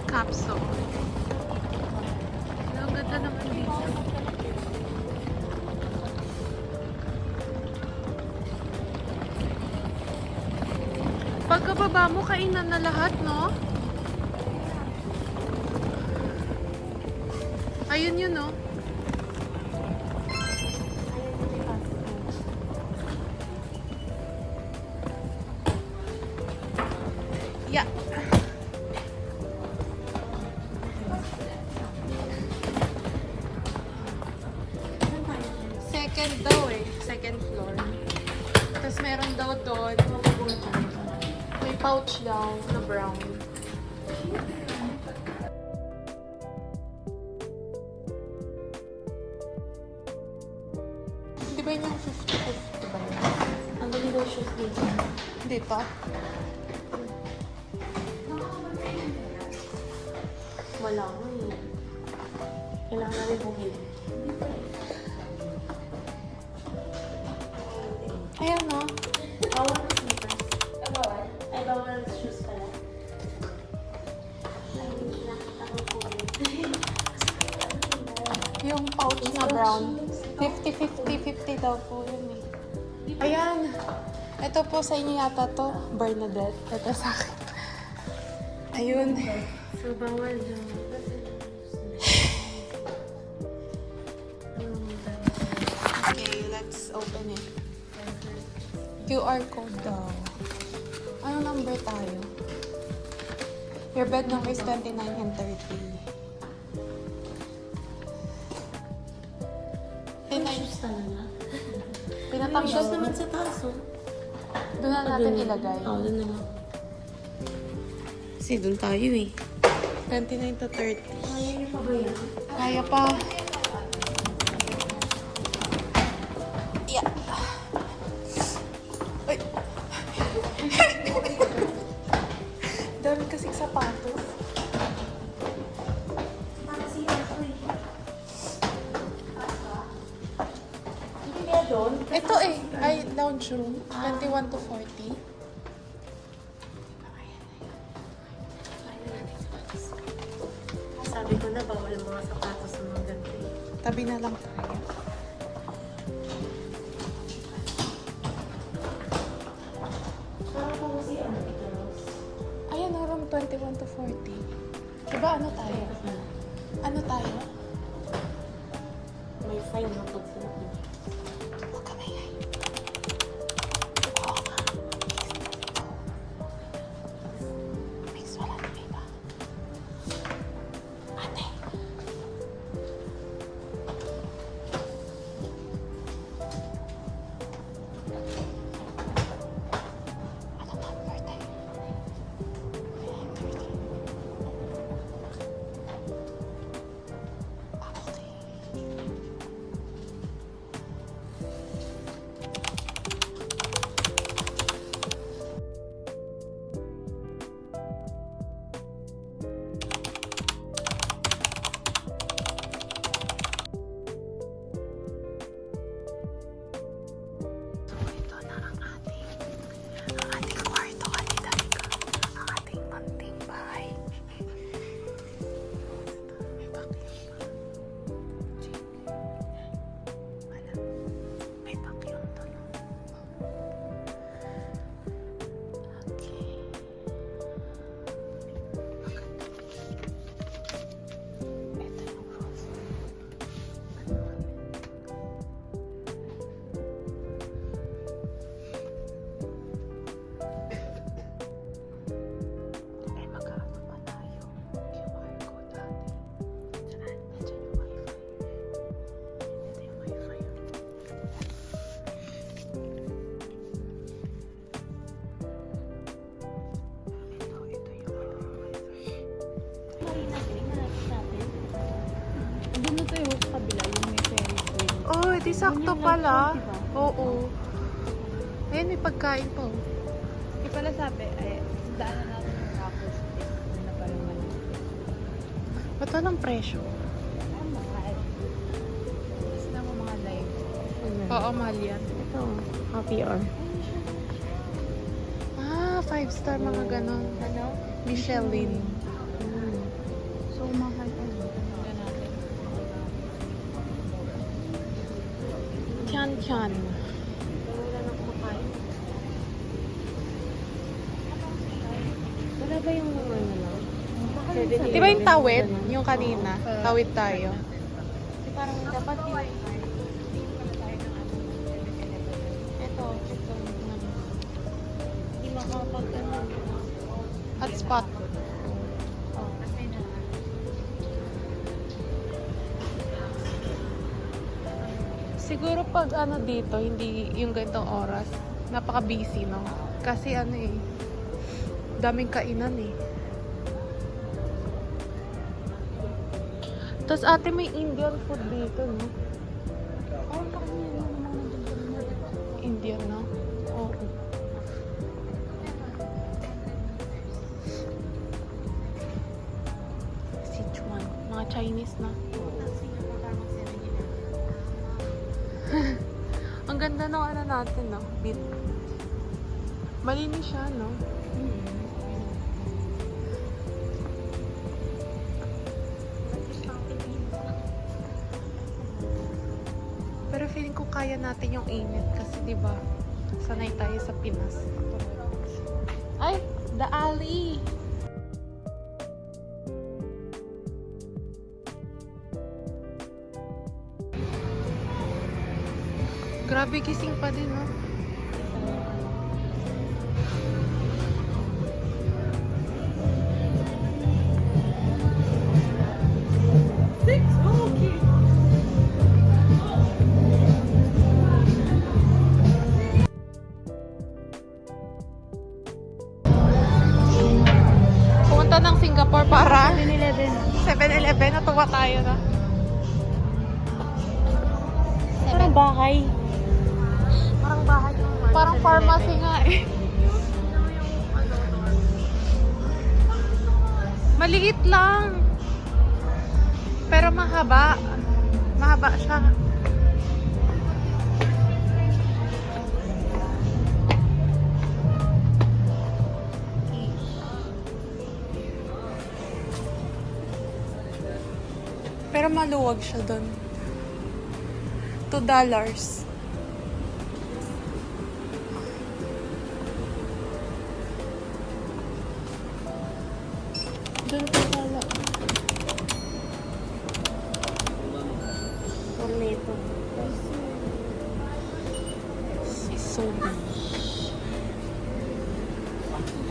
Capsule. Ang ganda naman dito. Pagkababa mo, kainan na lahat, no? Ayun yun, no? Yeah. Second daw eh. Second floor. Tapos meron daw doon. May pouch daw na brown. Di ba yun yung 50-50 ba yun? Ang galing daw shoes dito. Dito? Wala ko eh. Kailangan namin bumili. Ayan, no? Bawal ng sneakers. Bawal? Ay, bawal shoes pala. Ay, hindi nakita ko po. Yung pouch na brown. 50-50 daw po yun eh. Ayan. Ito po sa inyo yata to. Bernadette. Ito sa akin. Ayun. So, bawal daw. Okay, let's open it. QR code daw. Ano number tayo? Your bed number is 29 and 30. Ay, shoes talaga. Pinatanggal. Shoes naman sa taas, oh. Doon na natin ilagay. Oo, doon na lang. Kasi doon tayo eh. 29 to 30. Kaya niyo pa ba yan? Kaya pa. Yeah. Ay. Dami kasing sapatos. Kasi ako eh. Hindi kaya doon? Ito eh, ay lounge room. 21 to 40. Sabi ko na, bawal ang mga sapatos sa mga ganito eh. Tabi na lang tayo. Parang kung kasi ano ito, Rose? Ayan, room 21 to 40. Diba ano tayo? Ano tayo? May fine na pag sila ko. Huwag ka maingay. Oo nga. Mix, wala na iba. Ate. Ano number tayo? Okay. So, ito na ang ating kwarto, Ate Danica. Ang ating munting bahay. May vacuum pa. Wala. May vacuum to, no? Okay. Ito yung roof. Ay, magkano pa tayo? QR code natin. Saan? Nandiyan yung wifi. Ito yung wifi. Ito yung wifi. Marina, hinalapit natin. Doon na tayo sa kabila, yung may Ferris wheel. Oh, di sakto Yun yung pala. light, diba? Oo. Ayun, may pagkain pa. Oh. Hindi pala sabi, daanan natin yung raffles. Hindi na pala mali. Ba't walang presyo? Ang mahal. Kasi na mo mga live. Oo, mahal yan. Ito, happy hour. Ah, 5-star mga ganon. Ano? Michelin. So, mahal. Tingnan natin. Tiyan. Wala na kumakain. Wala ba yung mga ano lang? Di ba yung tawid? Yung kanina. Tawid tayo. Kasi parang dapat yung... Ito. Hindi makapag ano. Hotspot. Oh, kasi na. Siguro pag ano dito, hindi yung ganitong oras, napaka-busy, no? Kasi ano eh, daming kainan eh. Tapos ate, may Indian food dito, no? Parang kakainin mo naman nandun sa mga. Indian, no? Oo. Sichuan. Mga Chinese na. Ang ganda ng ano natin, no? Beat. Malinis siya, no? Pero feeling ko kaya natin yung init kasi 'di ba? Sanay tayo sa Pinas. Ay, the alley. Grabe, gising pa din, no? Pumunta ng Singapore para 7-Eleven. 7-Eleven. Natuwa tayo, no? Parang bahay. Parang bahay yung ano, Parang 7-Eleven. pharmacy nga eh. Maliit lang. Pero mahaba. Mahaba siya. Pero maluwag siya doon. $2. Doon po pala. Corneto. Si Sobi.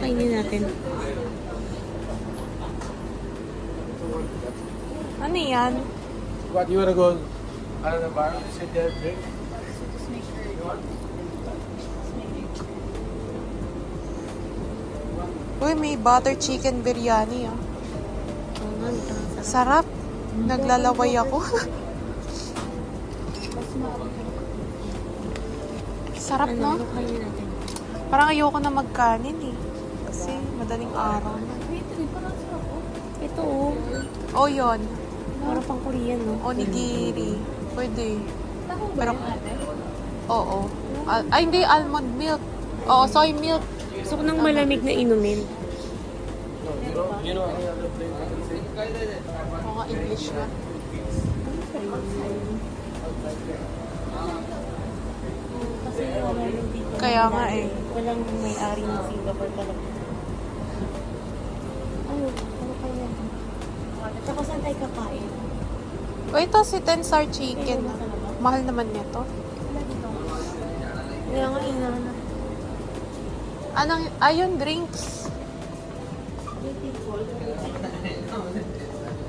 Kainin natin. Ano yan? What, you wanna go out of the bar, sit there, drink? Uy, may butter chicken biryani ah. Sarap. Naglalaway ako. Sarap, no? Ano kainin natin? Parang ayoko na magkanin eh. Kasi madaling araw na. Ito oh. Oh, yun. Parang pang Korean no? Onigiri. Pwede. Pero, oo. Ay, hindi. Almond milk. Oo, soy milk. Gusto ko ng malamig na inumin. You know any other place I can say? Oo nga, English na. Kasi wala yung dito. Kaya nga eh. Walang may-ari ng Singapore talaga. Ano kaya? Tsaka saan tayo kakain? O, ito si Tensar Chicken. Mahal naman nito. Wala dito. Kaya nga inahanap. Anong, ayun, drinks. Beautiful.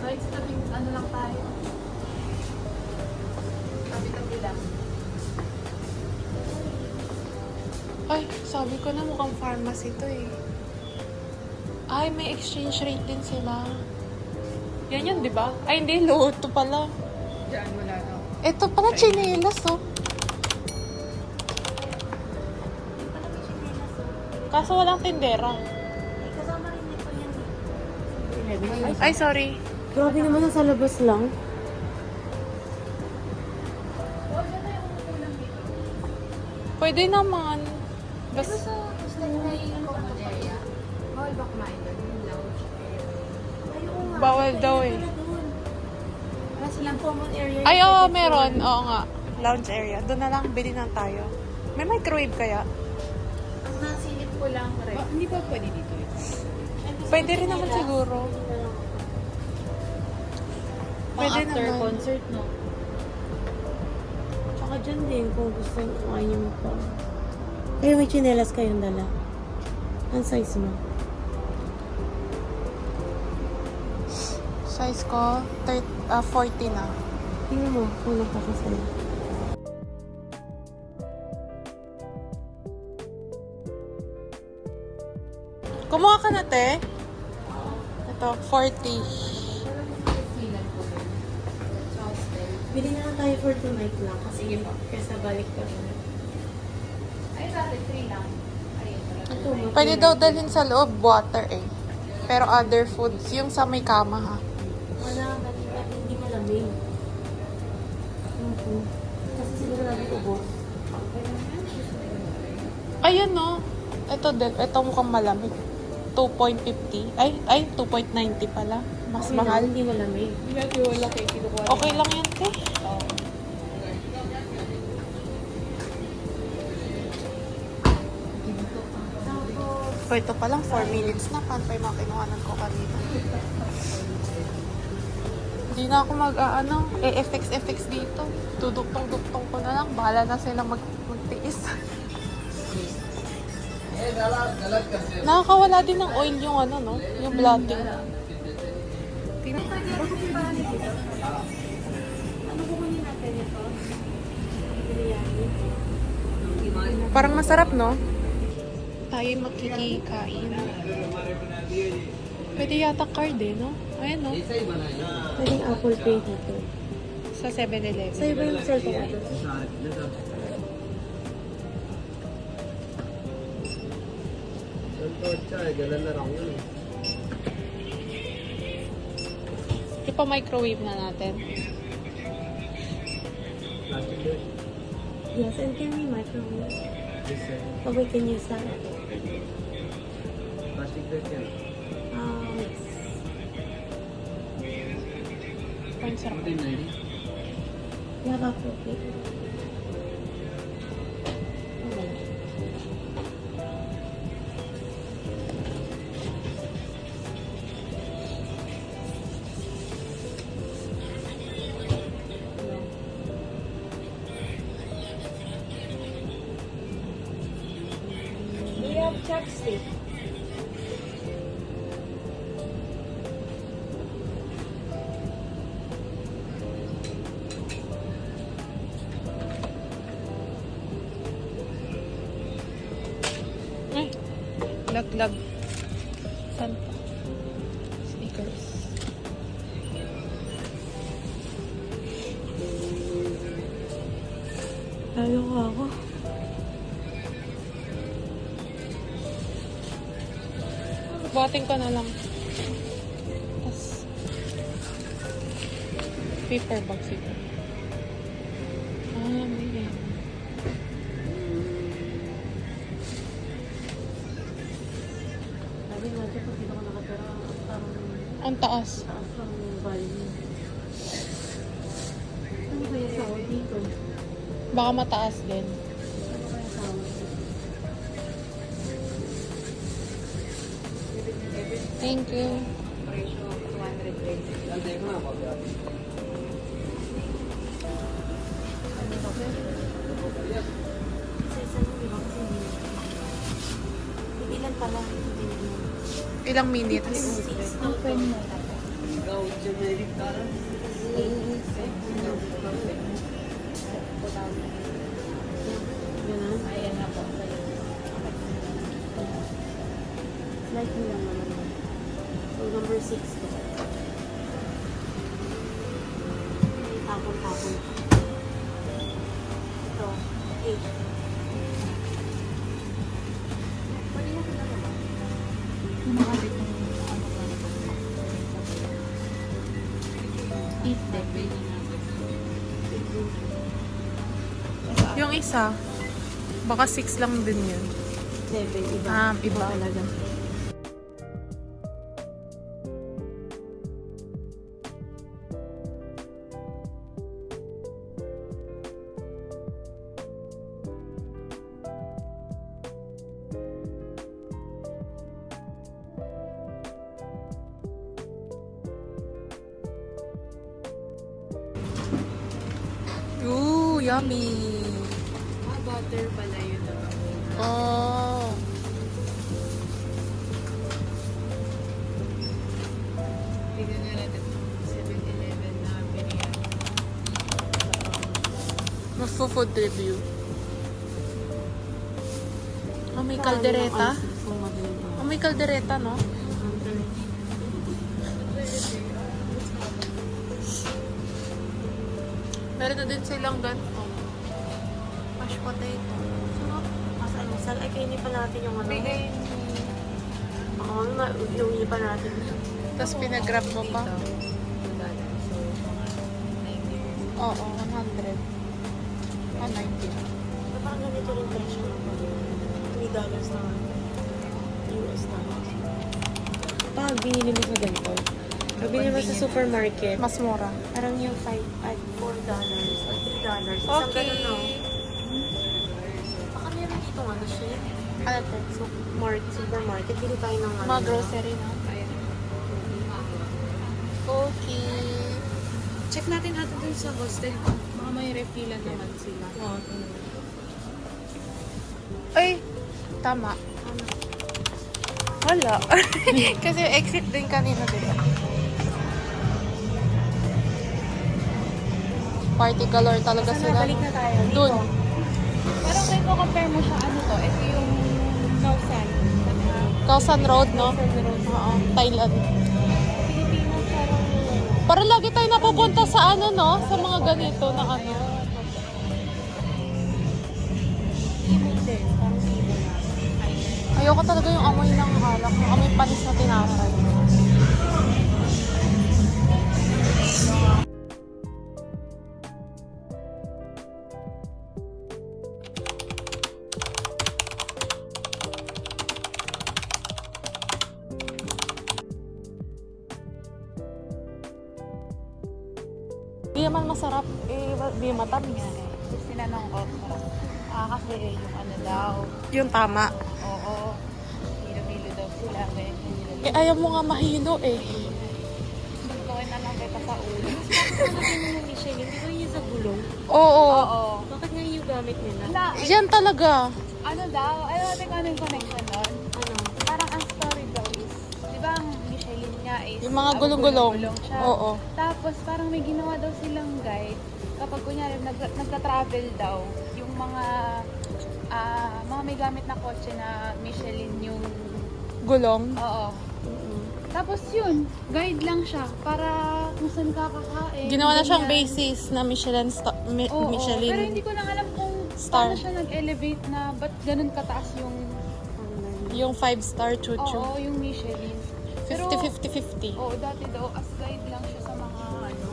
Guys, tabing, ano lang tayo. Tabi-tabi lang. Ay, sabi ko na mukhang pharmacy to eh. Ay, may exchange rate din sila. Yan yun, di ba? Ay, hindi. Loto pala. Diyan, wala na. Ito pala, chinelas, oh. Kaso walang tindera. Kasama rin nito yan. Ay, sorry. Grabe naman, nasa labas lang. Pwede naman. Bas, Bawal ba kumain doon? Yung lounge area. bawal daw eh. Wala silang common area. Ay, oo, meron. Oo nga. Lounge area. Doon na lang, bili na tayo. May microwave kaya? Ang nasilip ko lang, Ba, hindi ba pwede dito yun? Pwede rin naman siguro. Pwede After naman. concert, no? Tsaka dyan din, kung gusto kumain niyo mo pa. Pero may chinelas kayong dala. Ang size mo? Size ko, 40 na. Tingnan mo, kung nakakasaya. Kumuha ka na, te. Ito, 40. Bili na lang tayo for tonight lang kasi kesa balik pa rin. Ay, dati 3 lang. Ayun pala. Ito, Pwede daw dalhin sa loob, water eh. Pero other foods, yung sa may kama ha. Wala, dati hindi malamig. Kasi siguro natin ubos. Ayun no. Ito mukhang malamig. 2.50. Ay, 2.90 pala. Mas Okay mahal. lang, hindi malamig. Hindi wala kayo kinukuha. Okay lang yan, te. Tapos, O, ito pa lang, 4 minutes na. Paano pa yung mga kinuhanan ko kanina? Hindi na ako FX dito. Tuduktong-duktong ko na lang. Bahala na sila magtiis. Nakakawala din ng oil yung no? Yung blotting. Tingnan. ano kukunin natin ito? Biryani. Parang masarap, no? Tayo makikikain. Pwede yata card eh, no? Ayan, no? Pwedeng Apple Pay dito. Sa 7-Eleven. Sa'yo ba yung cellphone ko? Ipa-microwave na natin. Yes, and can we microwave? Or we can use that? Yes. Parang sarap. Yeah, that's okay. Okay. We have chopstick. Ay, laglag. Saan pa? Sneakers. Lalo ko ako. Buhatin ko na lang. Tapos, paper bag siguro. May yan. Sabi nga dyan, pag dito ko nakatira, parang Ang taas. taas ang value. Ano kaya tawag dito? Baka mataas din. Ano kaya tawag dito? Thank you. Ratio 220. Kasi isa mo, di ba? Kasi hindi lang pala. Hindi lang. Ilang minutes? Open mo. Ganun. Ayan na po. Like mo lang naman. So, number 6 to. Tapon-tapon. Ito, 8. Pwede na Pinakabit ng ano ka. Eat them. Yung isa, baka 6 lang din yun. 7, iba. Iba. Talaga. Ooh, yummy! Butter pala yun. Oh. Tignan nga natin 7-Eleven na biryani. Magpo-food review. Oh, may kaldereta. Oh, may kaldereta, no? Meron na din silang ganito. Mashed potato. Masal, ay kainin pa natin yung ano. Bigay. Oo, iuwi pa natin. Tapos pinag-grab mo pa. So, mga 90. Oo, 100. Ah, 90. So, parang ganito rin presyo. $3 na US na. Pag binili mo sa ganito, pag binili mo sa supermarket, Mas mura. parang yung $4 or $3. Isang Okay. ganun, no? Baka meron dito ano siya. Ano to? Supermarket, bili tayo ng ano. Mga grocery na. Okay. Check natin natin dun sa hostel ko. Baka may refillan naman sila. Oo. Ay, tama. Wala. Kasi exit din kanina, diba? Party galore talaga Saan sila. na? Balik na tayo. Dito. Dun. Pero kung i-compare mo siya, ano to? Ito yung Nausan. Kaosan Road, no? Saan na? Oo, Thailand. Pilipinas, parang Para lagi tayo napupunta sa ano, no? Sa mga ganito na ano. ibon din. Parang ibon na. Ayoko talaga yung amoy ng alak. Yung amoy panis na tinapay. Di naman masarap. Di matamis. Sinanong ko. Kasi yung ano daw. Yung tama. Oo. Hilo-hilo daw sila. Ganyan. Eh, ayaw mo nga mahilo eh. Gawin na lang kita sa ulo. Ano yung Michelin? Di ba yun sa gulong? Oo. Oo. Bakit nga yung gamit nila? Na, Yan talaga. ano daw? Ayaw natin kung ano yung connection nun. Ano? Parang ang story daw is, di ba ang Michelin nga is Yung mga gulong-gulong. siya. Oo. Tapos parang may ginawa daw silang guide kapag kunyari nagka-travel daw yung mga may gamit na kotse na Michelin yung Gulong. oo. Tapos yun, guide lang siya para kung saan kakakain. Ginawa na siyang ganyan. basis na Michelin. Oo, Michelin. pero hindi ko lang alam kung Star. paano siya nag-elevate na ba't ganun kataas yung Yung 5-star chuchu. oo, yung Michelin. 50-50-50. Oo, dati daw as guide lang siya sa mga ano.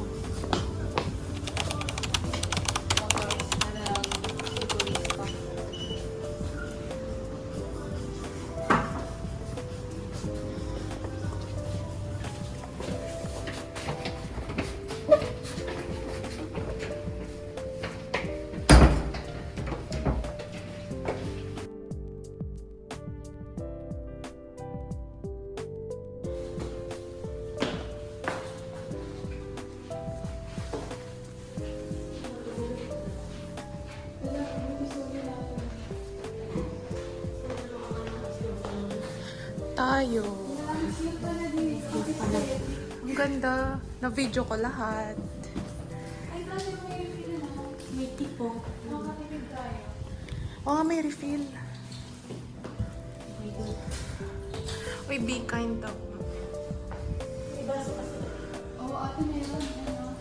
Motorist na lang, turista. Tayo. Ang ganda. Na-video ko lahat. May tipo. Oo nga, may refill. Uy, be kind daw. Oo, ate meron. Ano?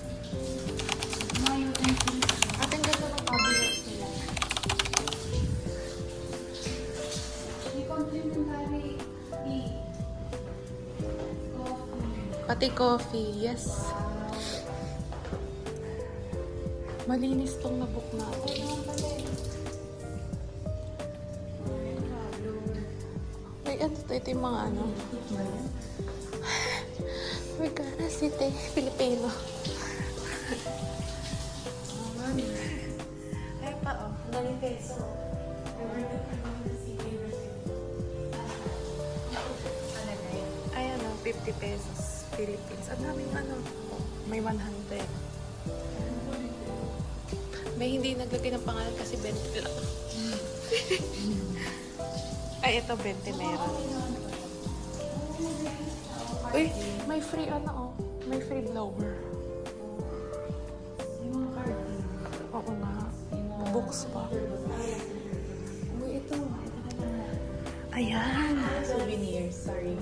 Mga utensils. At ang ganda ng cabinets nila. May complimentary tea. Pati coffee, yes. Malinis tong nabook natin. Ay, ano to? Ito yung mga ano. Vergara City, Filipino. Ay pa, oh. Ang peso. Ay, ano, 50 pesos. Philippines. Ang daming ano. May 100. May hindi naglagay ng pangalan kasi 20 lang. Ay, ito 20 meron. Uy, may free ano oh. May free blower. Yung mga card. Oo nga. Books pa. Uy, ito. Ito na lang. Ayan. Souvenirs, sorry.